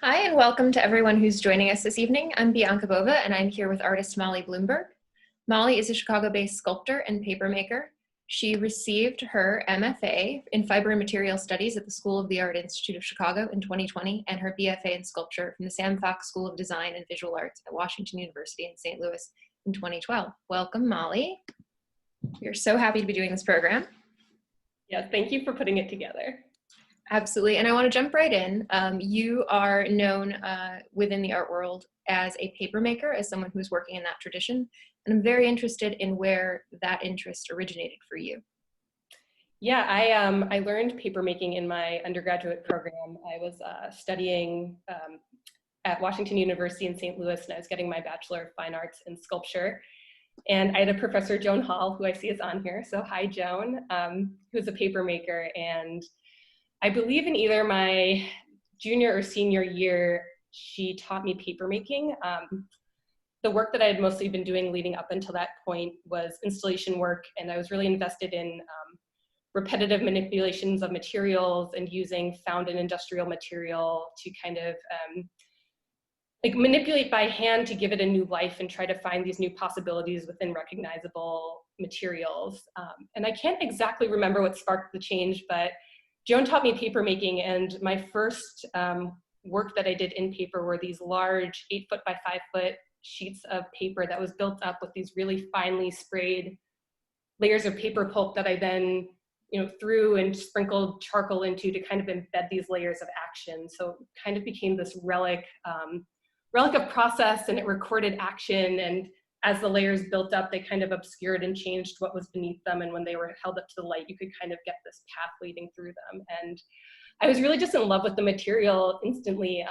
Hi, and welcome to everyone who's joining us this evening. I'm Bianca Bova, and I'm here with artist Molly Blumberg. Molly is a Chicago-based sculptor and papermaker. She received her MFA in Fiber and Material Studies at the School of the Art Institute of Chicago in 2020, and her BFA in Sculpture from the Sam Fox School of Design and Visual Arts at Washington University in St. Louis in 2012. Welcome, Molly. We're so happy to be doing this program. Yeah, thank you for putting it together. Absolutely, and I want to jump right in. You are known within the art world as a papermaker, as someone who's working in that tradition, and I'm very interested in where that interest originated for you. Yeah, I learned papermaking in my undergraduate program. I was studying at Washington University in St. Louis, and I was getting my Bachelor of Fine Arts in Sculpture. And I had a professor, Joan Hall, who I see is on here. So hi, Joan, who's a papermaker. And I believe in either my junior or senior year, she taught me papermaking. The work that I had mostly been doing leading up until that point was installation work, and I was really invested in repetitive manipulations of materials and using found and industrial material to kind of like manipulate by hand to give it a new life and try to find these new possibilities within recognizable materials. And I can't exactly remember what sparked the change, but Joan taught me papermaking, and my first work that I did in paper were these large 8-foot by 5-foot sheets of paper that was built up with these really finely sprayed layers of paper pulp that I then threw and sprinkled charcoal into to kind of embed these layers of action. So it kind of became this relic of process, and it recorded action, and as the layers built up, they kind of obscured and changed what was beneath them, and when they were held up to the light, you could kind of get this path leading through them. And I was really just in love with the material instantly.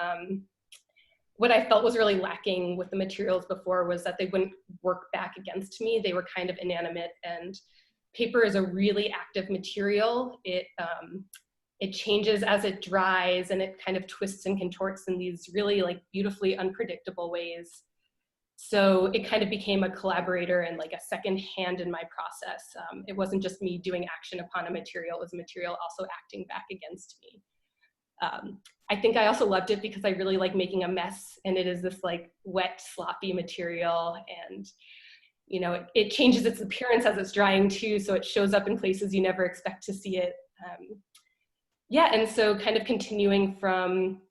What I felt was really lacking with the materials before was that they wouldn't work back against me. They were kind of inanimate, and paper is a really active material. It changes as it dries, and it kind of twists and contorts in these really like beautifully unpredictable ways. So it kind of became a collaborator and like a second hand in my process. It wasn't just me doing action upon a material, it was a material also acting back against me. I think I also loved it because I really like making a mess, and it is this like wet, sloppy material, and it changes its appearance as it's drying too, so it shows up in places you never expect to see it. Yeah, and so kind of continuing from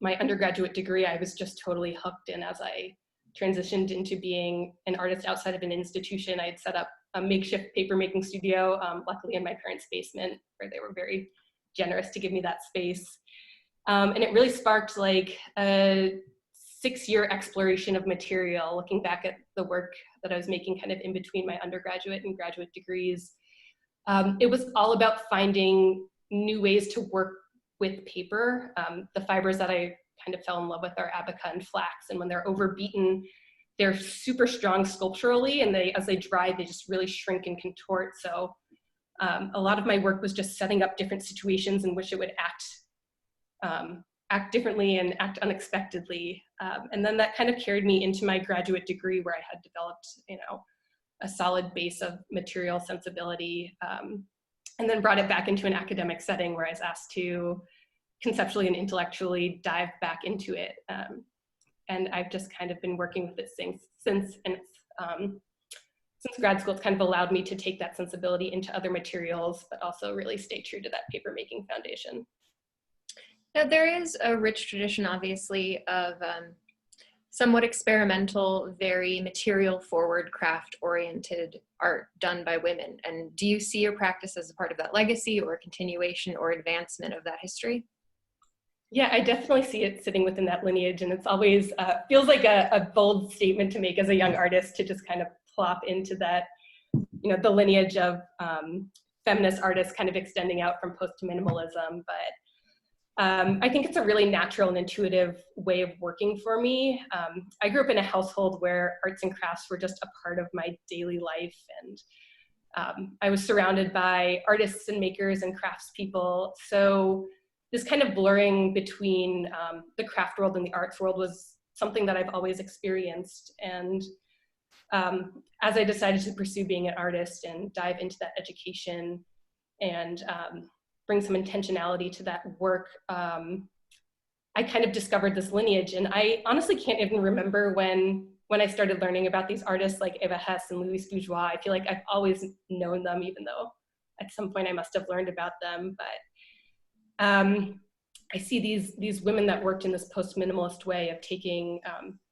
my undergraduate degree, I was just totally hooked, and as I transitioned into being an artist outside of an institution, I had set up a makeshift papermaking studio, luckily in my parents' basement, where they were very generous to give me that space. And it really sparked like a 6-year exploration of material, looking back at the work that I was making kind of in between my undergraduate and graduate degrees. It was all about finding new ways to work with paper. The fibers that I kind of fell in love with are abaca and flax, and when they're overbeaten, they're super strong sculpturally, and as they dry, they just really shrink and contort. So a lot of my work was just setting up different situations in which it would act differently and act unexpectedly. And then that kind of carried me into my graduate degree, where I had developed a solid base of material sensibility, and then brought it back into an academic setting where I was asked to conceptually and intellectually dive back into it. And I've just kind of been working with it since grad school. It's kind of allowed me to take that sensibility into other materials, but also really stay true to that papermaking foundation. Now, there is a rich tradition, obviously, of somewhat experimental, very material-forward, craft-oriented art done by women. And do you see your practice as a part of that legacy or continuation or advancement of that history? Yeah, I definitely see it sitting within that lineage, and it's always feels like a bold statement to make as a young artist, to just kind of plop into that, the lineage of feminist artists kind of extending out from post-minimalism. But I think it's a really natural and intuitive way of working for me. I grew up in a household where arts and crafts were just a part of my daily life, and I was surrounded by artists and makers and craftspeople. So this kind of blurring between the craft world and the arts world was something that I've always experienced. And as I decided to pursue being an artist and dive into that education and bring some intentionality to that work, I kind of discovered this lineage. And I honestly can't even remember when I started learning about these artists like Eva Hesse and Louise Bourgeois. I feel like I've always known them, even though at some point I must have learned about them. But I see these women that worked in this post-minimalist way of taking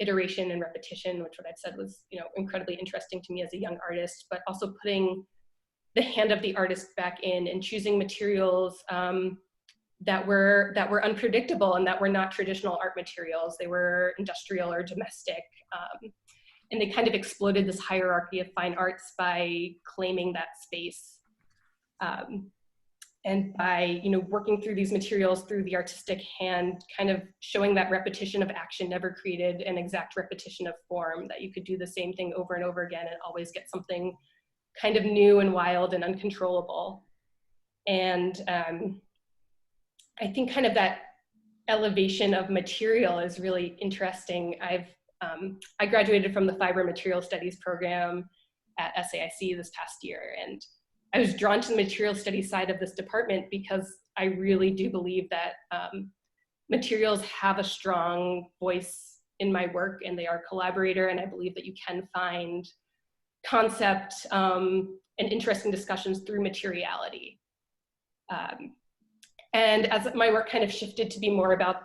iteration and repetition, which what I've said was, you know, incredibly interesting to me as a young artist, but also putting the hand of the artist back in and choosing materials that were unpredictable and that were not traditional art materials. They were industrial or domestic. And they kind of exploded this hierarchy of fine arts by claiming that space. And by, you know, working through these materials through the artistic hand, kind of showing that repetition of action never created an exact repetition of form, that you could do the same thing over and over again and always get something kind of new and wild and uncontrollable. And I think kind of that elevation of material is really interesting. I graduated from the Fiber Material Studies program at SAIC this past year, and I was drawn to the material studies side of this department because I really do believe that materials have a strong voice in my work, and they are a collaborator, and I believe that you can find concept and interesting discussions through materiality. And as my work kind of shifted to be more about,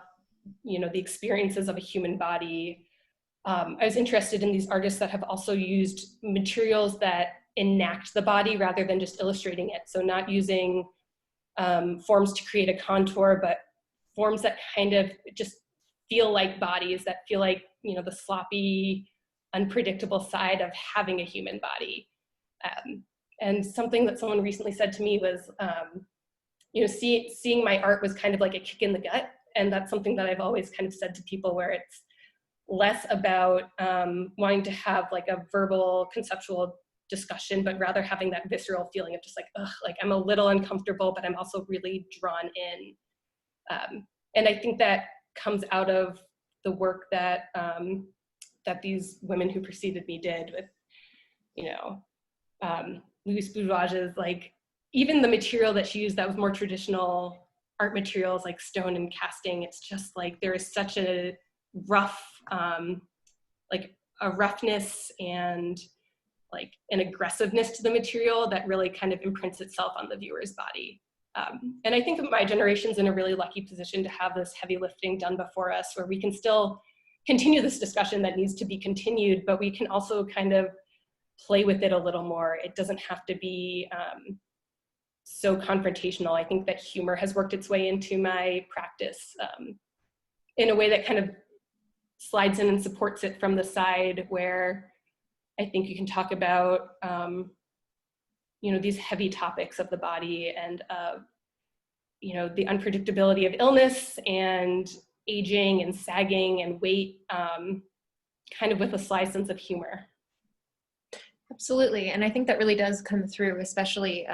you know, the experiences of a human body, I was interested in these artists that have also used materials that enact the body rather than just illustrating it. So not using forms to create a contour, but forms that kind of just feel like bodies, that feel like, you know, the sloppy, unpredictable side of having a human body. And something that someone recently said to me was, you know, seeing my art was kind of like a kick in the gut. And that's something that I've always kind of said to people, where it's less about wanting to have like a verbal, conceptual discussion, but rather having that visceral feeling of just like, ugh, like I'm a little uncomfortable, but I'm also really drawn in. And I think that comes out of the work that that these women who preceded me did with, you know, Louise Bourgeois's, like, even the material that she used that was more traditional art materials like stone and casting, it's just like there is such a rough, like a roughness and like an aggressiveness to the material that really kind of imprints itself on the viewer's body. And I think that my generation's in a really lucky position to have this heavy lifting done before us, where we can still continue this discussion that needs to be continued, but we can also kind of play with it a little more. It doesn't have to be so confrontational. I think that humor has worked its way into my practice in a way that kind of slides in and supports it from the side, where I think you can talk about, you know, these heavy topics of the body and, you know, the unpredictability of illness and aging and sagging and weight, kind of with a sly sense of humor. Absolutely, and I think that really does come through, especially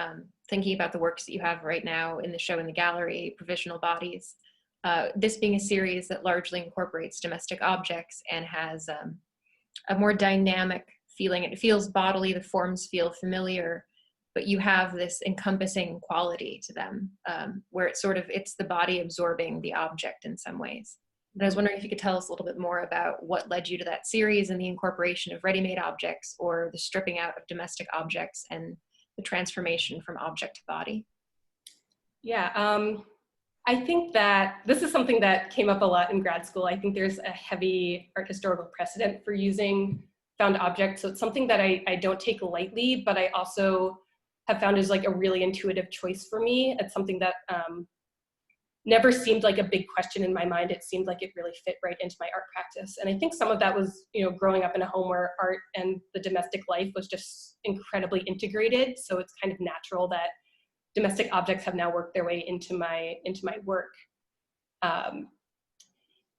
thinking about the works that you have right now in the show in the gallery, Provisional Bodies. This being a series that largely incorporates domestic objects and has a more dynamic feeling. It feels bodily, the forms feel familiar, but you have this encompassing quality to them, where it's the body absorbing the object in some ways. And I was wondering if you could tell us a little bit more about what led you to that series and the incorporation of ready-made objects, or the stripping out of domestic objects and the transformation from object to body. Yeah, I think that this is something that came up a lot in grad school. I think there's a heavy art historical precedent for using found objects. So it's something that I don't take lightly, but I also have found is like a really intuitive choice for me. It's something that never seemed like a big question in my mind. It seemed like it really fit right into my art practice. And I think some of that was, you know, growing up in a home where art and the domestic life was just incredibly integrated. So it's kind of natural that domestic objects have now worked their way into my work.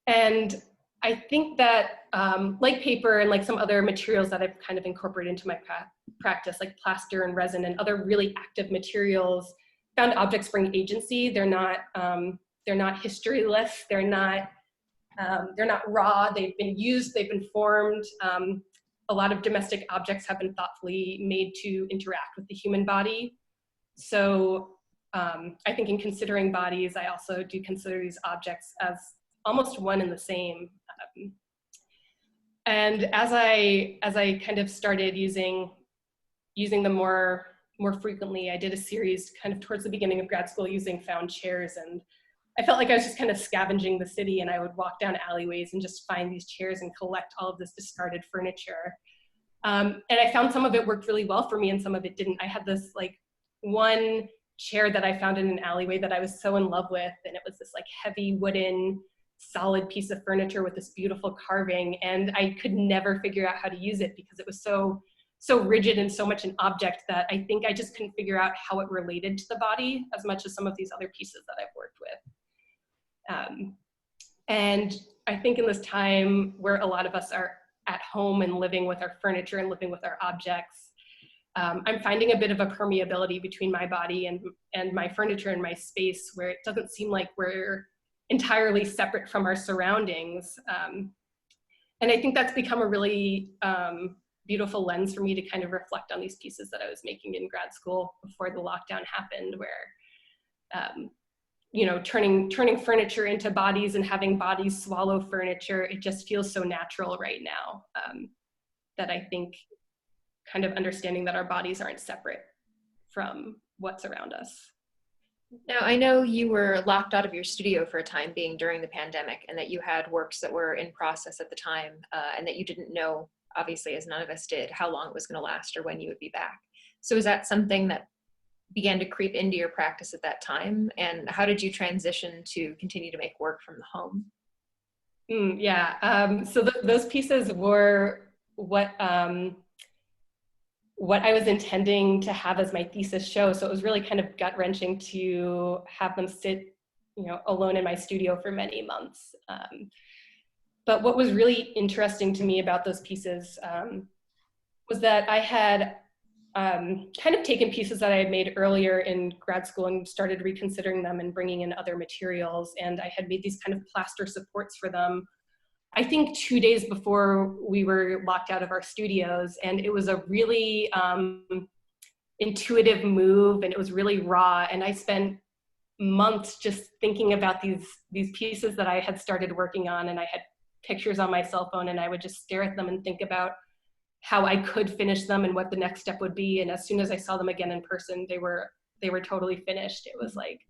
And I think that like paper and like some other materials that I've kind of incorporated into my practice, like plaster and resin and other really active materials, found objects bring agency. They're not historyless. They're not raw. They've been used. They've been formed. A lot of domestic objects have been thoughtfully made to interact with the human body. So I think in considering bodies, I also do consider these objects as almost one and the same. And as I kind of started using them more frequently, I did a series kind of towards the beginning of grad school using found chairs, and I felt like I was just kind of scavenging the city, and I would walk down alleyways and just find these chairs and collect all of this discarded furniture. And I found some of it worked really well for me and some of it didn't. I had this like one chair that I found in an alleyway that I was so in love with, and it was this like heavy wooden solid piece of furniture with this beautiful carving, and I could never figure out how to use it because it was so rigid and so much an object that I think I just couldn't figure out how it related to the body as much as some of these other pieces that I've worked with. And I think in this time where a lot of us are at home and living with our furniture and living with our objects, I'm finding a bit of a permeability between my body and my furniture and my space, where it doesn't seem like we're entirely separate from our surroundings. And I think that's become a really beautiful lens for me to kind of reflect on these pieces that I was making in grad school before the lockdown happened, where you know, turning furniture into bodies and having bodies swallow furniture, it just feels so natural right now, that I think kind of understanding that our bodies aren't separate from what's around us. Now, I know you were locked out of your studio for a time being during the pandemic, and that you had works that were in process at the time, and that you didn't know, obviously, as none of us did, how long it was going to last or when you would be back. So is that something that began to creep into your practice at that time? And how did you transition to continue to make work from the home? So those pieces were what I was intending to have as my thesis show. So it was really kind of gut-wrenching to have them sit, you know, alone in my studio for many months. But what was really interesting to me about those pieces was that I had kind of taken pieces that I had made earlier in grad school and started reconsidering them and bringing in other materials. And I had made these kind of plaster supports for them, I think 2 days before we were locked out of our studios. And it was a really intuitive move, and it was really raw. And I spent months just thinking about these pieces that I had started working on, and I had pictures on my cell phone, and I would just stare at them and think about how I could finish them and what the next step would be. And as soon as I saw them again in person, they were totally finished. It was like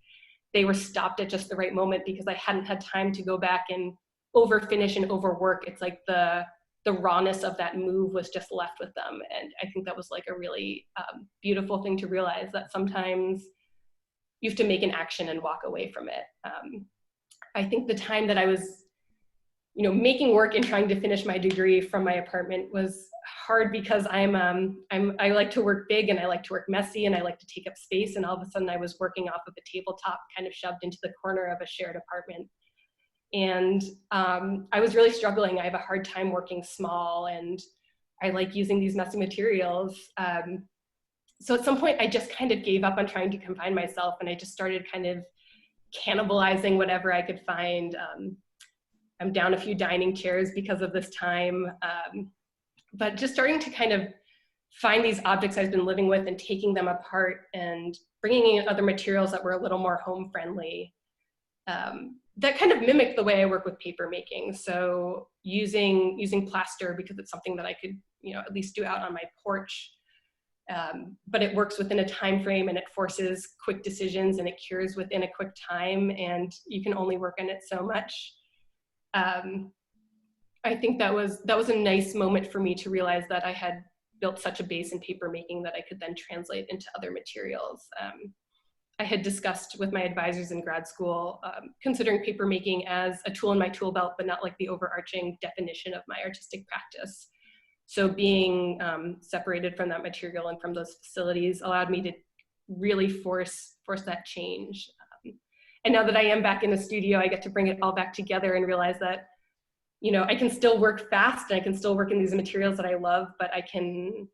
they were stopped at just the right moment because I hadn't had time to go back and over finish and overwork. It's like the rawness of that move was just left with them. And I think that was like a really beautiful thing to realize, that sometimes you have to make an action and walk away from it. I think the time that I was, you know, making work and trying to finish my degree from my apartment was hard because I like to work big, and I like to work messy, and I like to take up space. And all of a sudden I was working off of a tabletop kind of shoved into the corner of a shared apartment. And I was really struggling. I have a hard time working small, and I like using these messy materials. So at some point I just kind of gave up on trying to confine myself, and I just started kind of cannibalizing whatever I could find. I'm down a few dining chairs because of this time, but just starting to kind of find these objects I've been living with and taking them apart and bringing in other materials that were a little more home friendly. That kind of mimicked the way I work with paper making. So using plaster because it's something that I could, you know, at least do out on my porch. But it works within a time frame, and it forces quick decisions, and it cures within a quick time, and you can only work on it so much. I think that was a nice moment for me to realize that I had built such a base in paper making that I could then translate into other materials. I had discussed with my advisors in grad school, considering paper making as a tool in my tool belt, but not like the overarching definition of my artistic practice. So being separated from that material and from those facilities allowed me to really force that change. And now that I am back in the studio, I get to bring it all back together and realize that, you know, I can still work fast, and I can still work in these materials that I love, but I can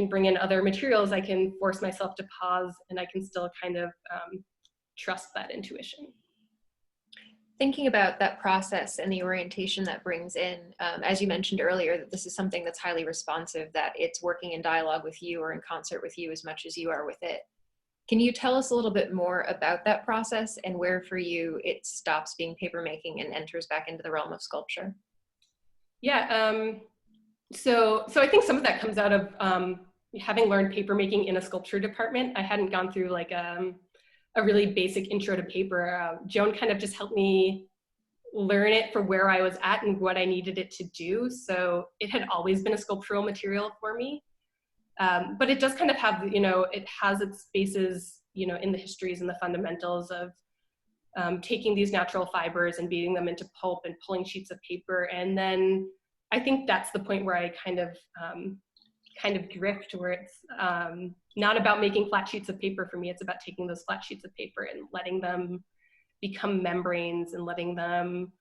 bring in other materials. I can force myself to pause, and I can still kind of trust that intuition. Thinking about that process and the orientation that brings in, as you mentioned earlier, that this is something that's highly responsive, that it's working in dialogue with you or in concert with you as much as you are with it. Can you tell us a little bit more about that process and where for you it stops being papermaking and enters back into the realm of sculpture? Yeah, so I think some of that comes out of having learned papermaking in a sculpture department. I hadn't gone through like a really basic intro to paper. Joan kind of just helped me learn it for where I was at and what I needed it to do. So it had always been a sculptural material for me. But it does kind of have, it has its bases, in the histories and the fundamentals of taking these natural fibers and beating them into pulp and pulling sheets of paper. And then I think that's the point where I kind of drift, where it's not about making flat sheets of paper for me. It's about taking those flat sheets of paper and letting them become membranes and letting them,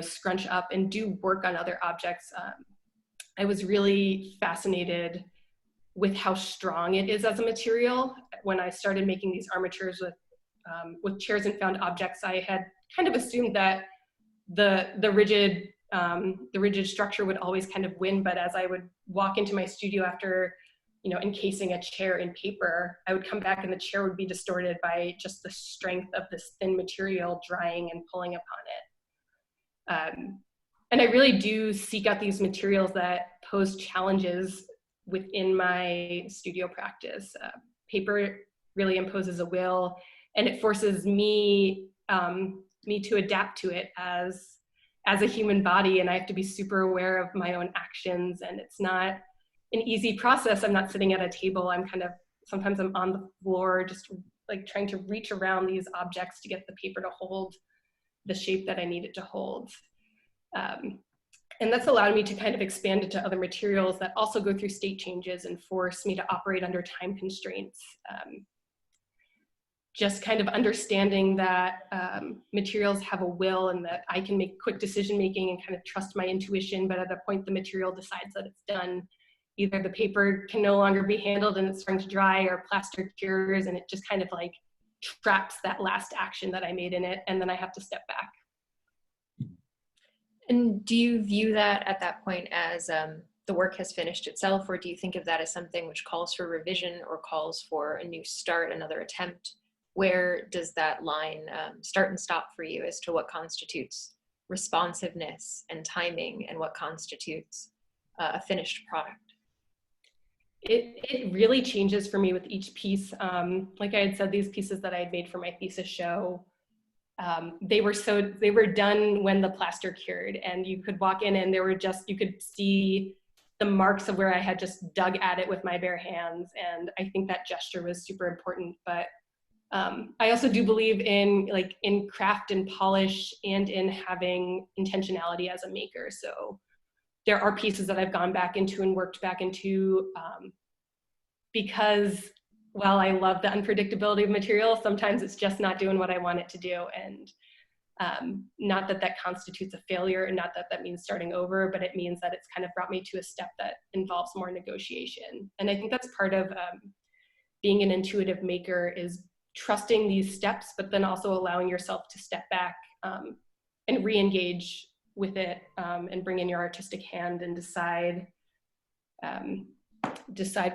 scrunch up and do work on other objects. I was really fascinated with how strong it is as a material. When I started making these armatures with chairs and found objects, I had kind of assumed that the rigid structure would always kind of win. But as I would walk into my studio after, encasing a chair in paper, I would come back and the chair would be distorted by just the strength of this thin material drying and pulling upon it. And I really do seek out these materials that pose challenges within my studio practice. Paper really imposes a will, and it forces me to adapt to it as a human body, and I have to be super aware of my own actions, and it's not an easy process. I'm not sitting at a table. Sometimes I'm on the floor just like trying to reach around these objects to get the paper to hold the shape that I need it to hold. And that's allowed me to kind of expand into other materials that also go through state changes and force me to operate under time constraints. Just kind of understanding that materials have a will and that I can make quick decision making and kind of trust my intuition, but at a point the material decides that it's done. Either the paper can no longer be handled and it's starting to dry, or plaster cures and it just kind of like traps that last action that I made in it, and then I have to step back. And do you view that at that point as the work has finished itself, or do you think of that as something which calls for revision or calls for a new start, another attempt? Where does that line start and stop for you as to what constitutes responsiveness and timing and what constitutes a finished product? It really changes for me with each piece. Like I had said, these pieces that I had made for my thesis show, they were done when the plaster cured, and you could walk in and you could see the marks of where I had just dug at it with my bare hands. And I think that gesture was super important. But I also do believe in craft and polish and in having intentionality as a maker. So there are pieces that I've gone back into and worked back into because while I love the unpredictability of material, sometimes it's just not doing what I want it to do. And not that that constitutes a failure, and not that that means starting over, but it means that it's kind of brought me to a step that involves more negotiation. And I think that's part of being an intuitive maker, is trusting these steps, but then also allowing yourself to step back and re-engage with it and bring in your artistic hand and decide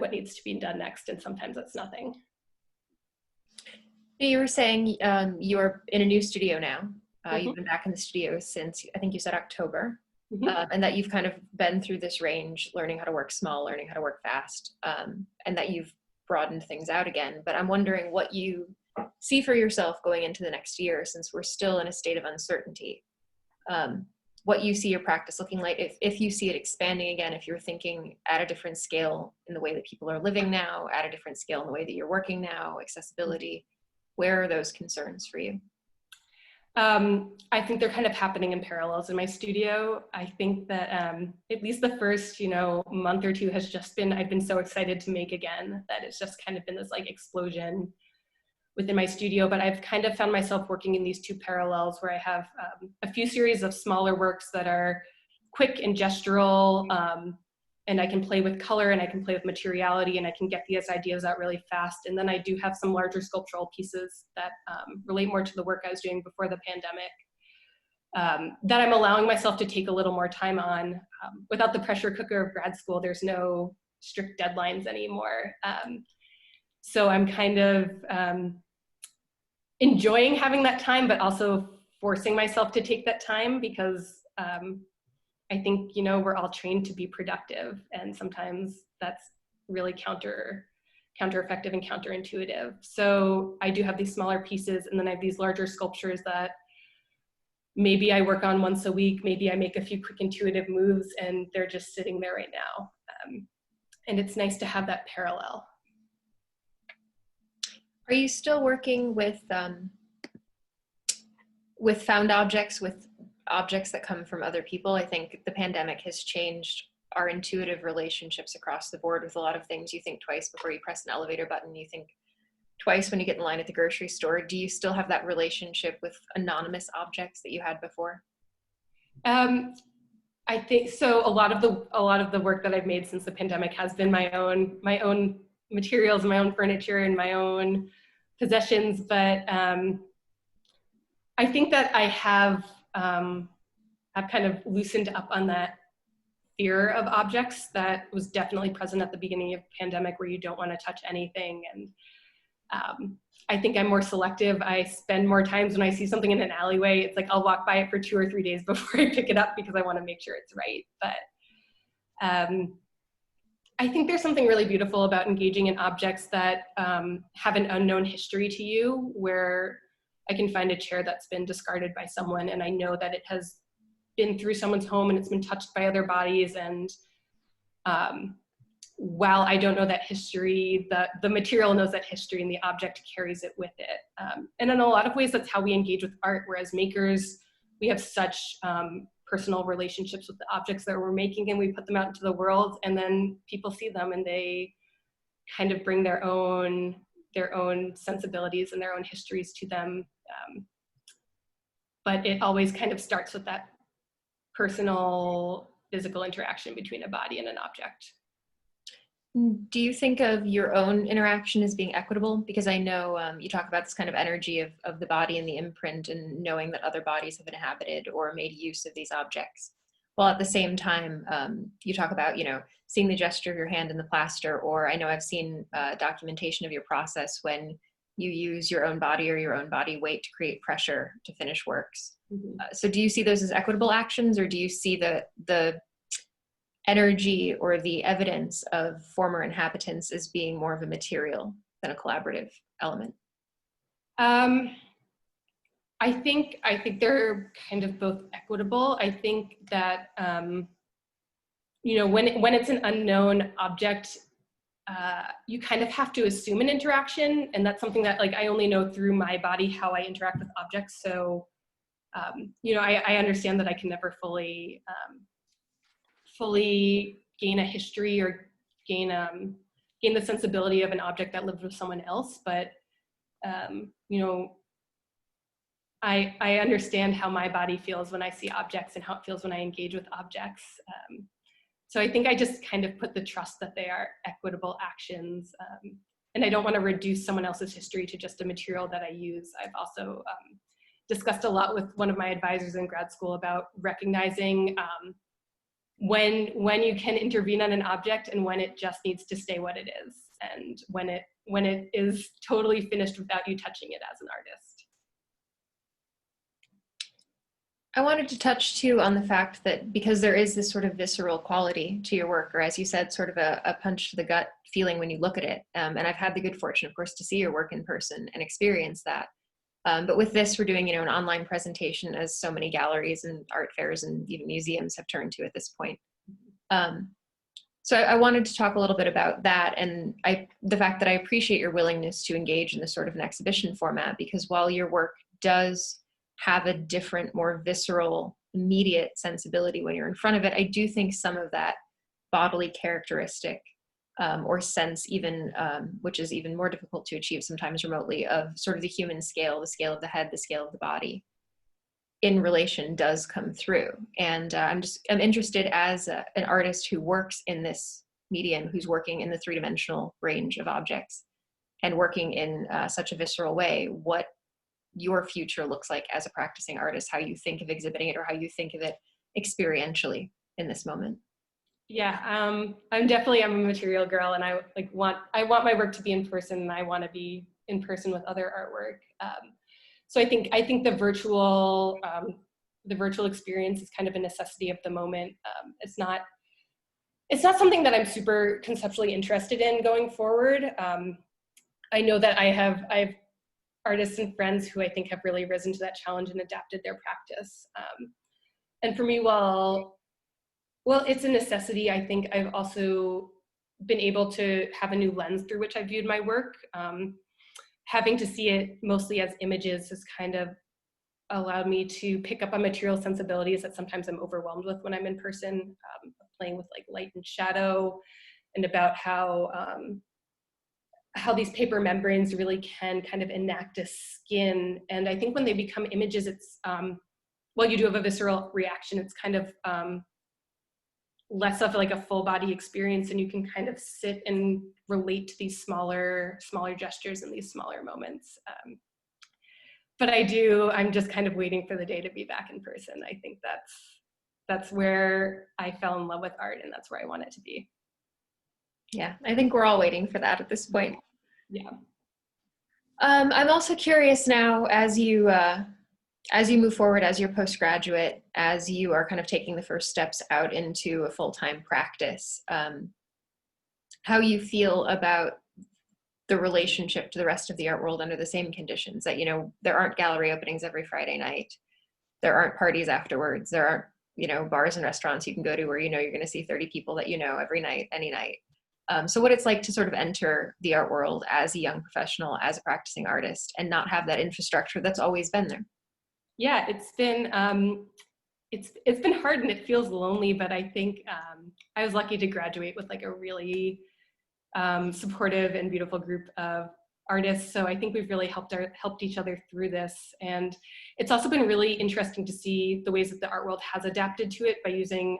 what needs to be done next. And sometimes that's nothing. You were saying you're in a new studio now. Mm-hmm. You've been back in the studio since, I think you said October, Mm-hmm. And that you've kind of been through this range, learning how to work small, learning how to work fast, and that you've broadened things out again. But I'm wondering what you see for yourself going into the next year, since we're still in a state of uncertainty. What you see your practice looking like, if you see it expanding again, if you're thinking at a different scale in the way that people are living now, at a different scale in the way that you're working now, accessibility, where are those concerns for you? I think they're kind of happening in parallels in my studio. I think that at least the first, month or two has just been, I've been so excited to make again, that it's just kind of been this like explosion within my studio. But I've kind of found myself working in these two parallels where I have a few series of smaller works that are quick and gestural, and I can play with color and I can play with materiality and I can get these ideas out really fast. And then I do have some larger sculptural pieces that relate more to the work I was doing before the pandemic, that I'm allowing myself to take a little more time on. Without the pressure cooker of grad school, there's no strict deadlines anymore. So I'm kind of enjoying having that time, but also forcing myself to take that time because I think, you know, we're all trained to be productive, and sometimes that's really counter-effective and counterintuitive. So I do have these smaller pieces, and then I have these larger sculptures that maybe I work on once a week, maybe I make a few quick intuitive moves, and they're just sitting there right now. And it's nice to have that parallel. Are you still working with found objects, with objects that come from other people? I think the pandemic has changed our intuitive relationships across the board with a lot of things. You think twice before you press an elevator button. You think twice when you get in line at the grocery store. Do you still have that relationship with anonymous objects that you had before? I think so. A lot of the work that I've made since the pandemic has been my own materials, my own furniture, and my own possessions. But I think that I have kind of loosened up on that fear of objects that was definitely present at the beginning of the pandemic, where you don't want to touch anything. And I think I'm more selective. I spend more times when I see something in an alleyway. It's like I'll walk by it for 2 or 3 days before I pick it up because I want to make sure it's right. But I think there's something really beautiful about engaging in objects that have an unknown history to you, where I can find a chair that's been discarded by someone, and I know that it has been through someone's home and it's been touched by other bodies. And while I don't know that history, the material knows that history, and the object carries it with it. And in a lot of ways, that's how we engage with art, whereas makers, we have such personal relationships with the objects that we're making, and we put them out into the world, and then people see them and they kind of bring their own sensibilities and their own histories to them. But it always kind of starts with that personal, physical interaction between a body and an object. Do you think of your own interaction as being equitable? Because I know you talk about this kind of energy of the body and the imprint, and knowing that other bodies have inhabited or made use of these objects. While at the same time, you talk about, you know, seeing the gesture of your hand in the plaster, or I know I've seen documentation of your process when you use your own body or your own body weight to create pressure to finish works. Mm-hmm. So do you see those as equitable actions, or do you see the energy or the evidence of former inhabitants as being more of a material than a collaborative element? I think they're kind of both equitable. I think that you know, when it's an unknown object, you kind of have to assume an interaction, and that's something that, like, I only know through my body how I interact with objects. So you know, I understand that I can never fully gain a history or gain the sensibility of an object that lived with someone else. But you know, I understand how my body feels when I see objects and how it feels when I engage with objects. So I think I just kind of put the trust that they are equitable actions. And I don't want to reduce someone else's history to just a material that I use. I've also discussed a lot with one of my advisors in grad school about recognizing when you can intervene on an object and when it just needs to stay what it is, and when it is totally finished without you touching it as an artist. I wanted to touch too on the fact that because there is this sort of visceral quality to your work, or as you said, sort of a punch to the gut feeling when you look at it. And I've had the good fortune, of course, to see your work in person and experience that. But with this, we're doing, you know, an online presentation, as so many galleries and art fairs and even museums have turned to at this point. So I wanted to talk a little bit about that, and the fact that I appreciate your willingness to engage in this sort of an exhibition format, because while your work does have a different, more visceral, immediate sensibility when you're in front of it, I do think some of that bodily characteristic or sense, even which is even more difficult to achieve sometimes remotely, of sort of the human scale, the scale of the head, the scale of the body in relation, does come through. And I'm interested, as an artist who works in this medium, who's working in the three-dimensional range of objects and working in such a visceral way, what your future looks like as a practicing artist, how you think of exhibiting it, or how you think of it experientially in this moment. Yeah, I'm a material girl, and I want my work to be in person, and I want to be in person with other artwork. So I think the virtual experience is kind of a necessity of the moment. It's not something that I'm super conceptually interested in going forward. I know that I have artists and friends who I think have really risen to that challenge and adapted their practice. And for me, well, it's a necessity. I think I've also been able to have a new lens through which I viewed my work. Having to see it mostly as images has kind of allowed me to pick up on material sensibilities that sometimes I'm overwhelmed with when I'm in person, playing with like light and shadow, and about how these paper membranes really can kind of enact a skin. And I think when they become images, it's, well, you do have a visceral reaction. It's kind of less of like a full body experience, and you can kind of sit and relate to these smaller gestures and these smaller moments. But I'm just kind of waiting for the day to be back in person. I think that's where I fell in love with art, and that's where I want it to be. Yeah, I think we're all waiting for that at this point. Yeah. I'm also curious now, as you move forward as your postgraduate, as you are kind of taking the first steps out into a full-time practice, how you feel about the relationship to the rest of the art world under the same conditions, that, you know, there aren't gallery openings every Friday night. There aren't parties afterwards. There aren't, you know, bars and restaurants you can go to where, you know, you're going to see 30 people that you know every night, any night. So what it's like to sort of enter the art world as a young professional, as a practicing artist, and not have that infrastructure that's always been there. Yeah, it's been hard, and it feels lonely, but I think I was lucky to graduate with like a really supportive and beautiful group of artists. So I think we've really helped each other through this. And it's also been really interesting to see the ways that the art world has adapted to it by using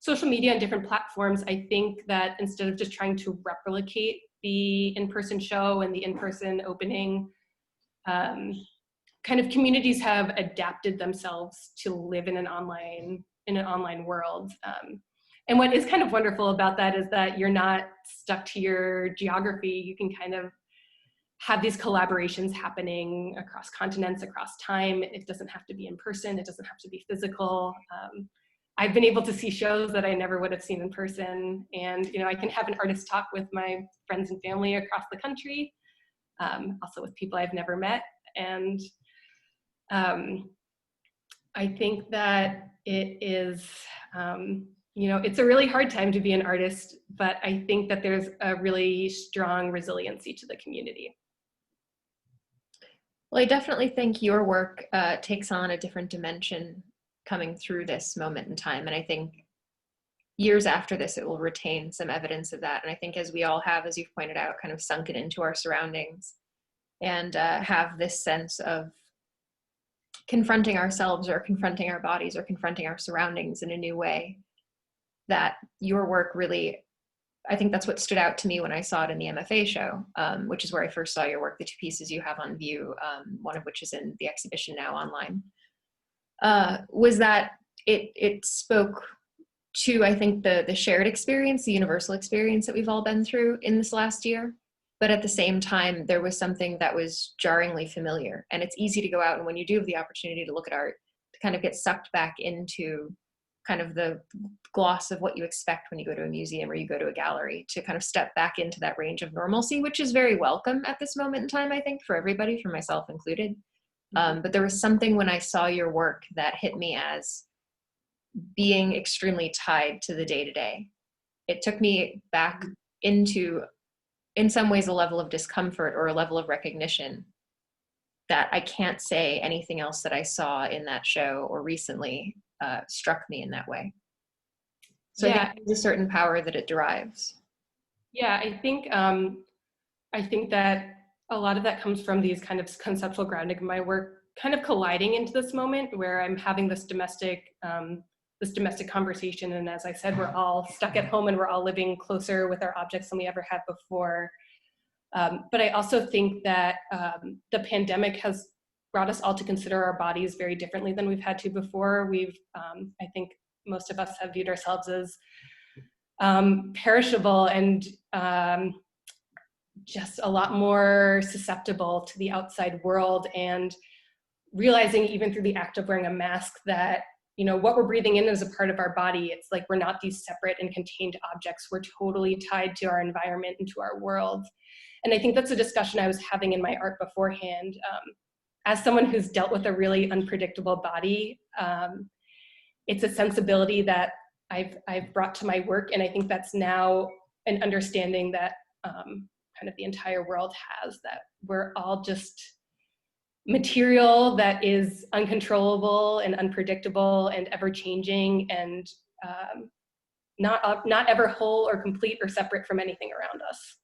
social media and different platforms. I think that instead of just trying to replicate the in-person show and the in-person opening, kind of communities have adapted themselves to live in an online world. And what is kind of wonderful about that is that you're not stuck to your geography. You can kind of have these collaborations happening across continents, across time. It doesn't have to be in person. It doesn't have to be physical. I've been able to see shows that I never would have seen in person. And, you know, I can have an artist talk with my friends and family across the country, also with people I've never met. And I think that it is, you know, it's a really hard time to be an artist, but I think that there's a really strong resiliency to the community. Well, I definitely think your work takes on a different dimension coming through this moment in time. And I think years after this, it will retain some evidence of that. And I think as we all have, as you've pointed out, kind of sunken into our surroundings and have this sense of confronting ourselves or confronting our bodies or confronting our surroundings in a new way, that your work really, I think that's what stood out to me when I saw it in the MFA show, which is where I first saw your work, the two pieces you have on view, one of which is in the exhibition now online, was that it spoke to, I think, the shared experience, the universal experience that we've all been through in this last year. But at the same time, there was something that was jarringly familiar. And it's easy to go out, and when you do have the opportunity to look at art, to kind of get sucked back into kind of the gloss of what you expect when you go to a museum or you go to a gallery, to kind of step back into that range of normalcy, which is very welcome at this moment in time, I think, for everybody, for myself included. But there was something when I saw your work that hit me as being extremely tied to the day-to-day. It took me back into, in some ways, a level of discomfort or a level of recognition that I can't say anything else that I saw in that show or recently struck me in that way. So yeah. I think there's a certain power that it derives. Yeah, I think that a lot of that comes from these kind of conceptual grounding of my work kind of colliding into this moment where I'm having this domestic conversation. And as I said, we're all stuck at home and we're all living closer with our objects than we ever had before. But I also think that the pandemic has brought us all to consider our bodies very differently than we've had to before. I think most of us have viewed ourselves as perishable and just a lot more susceptible to the outside world, and realizing even through the act of wearing a mask that, you know, what we're breathing in is a part of our body. It's like we're not these separate and contained objects. We're totally tied to our environment and to our world. And I think that's a discussion I was having in my art beforehand. As someone who's dealt with a really unpredictable body, it's a sensibility that I've brought to my work, and I think that's now an understanding that kind of the entire world has, that we're all just material that is uncontrollable and unpredictable and ever-changing, and not ever whole or complete or separate from anything around us.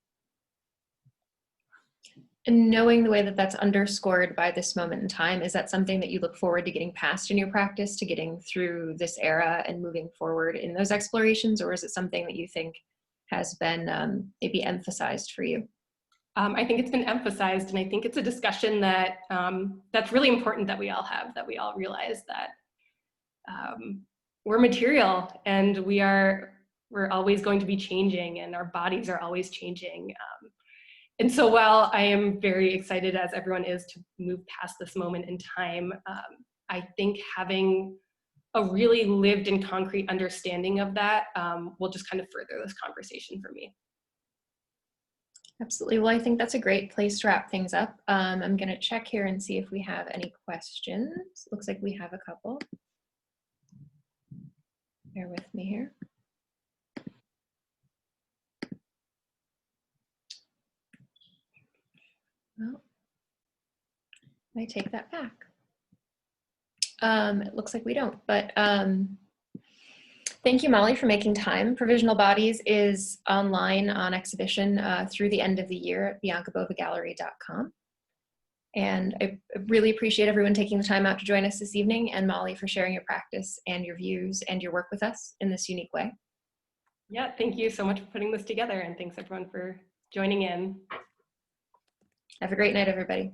And knowing the way that that's underscored by this moment in time, is that something that you look forward to getting past in your practice, to getting through this era and moving forward in those explorations, or is it something that you think has been maybe emphasized for you? I think it's been emphasized, and I think it's a discussion that that's really important that we all have, that we all realize that we're material, and we're always going to be changing, and our bodies are always changing. And so while I am very excited, as everyone is, to move past this moment in time, I think having a really lived and concrete understanding of that will just kind of further this conversation for me. Absolutely. Well, I think that's a great place to wrap things up. I'm going to check here and see if we have any questions. Looks like we have a couple. Bear with me here. Well, I take that back. It looks like we don't, but thank you, Molly, for making time. Provisional Bodies is online on exhibition through the end of the year at biancabova.gallery.com. And I really appreciate everyone taking the time out to join us this evening, and Molly for sharing your practice and your views and your work with us in this unique way. Yeah, thank you so much for putting this together, and thanks everyone for joining in. Have a great night, everybody.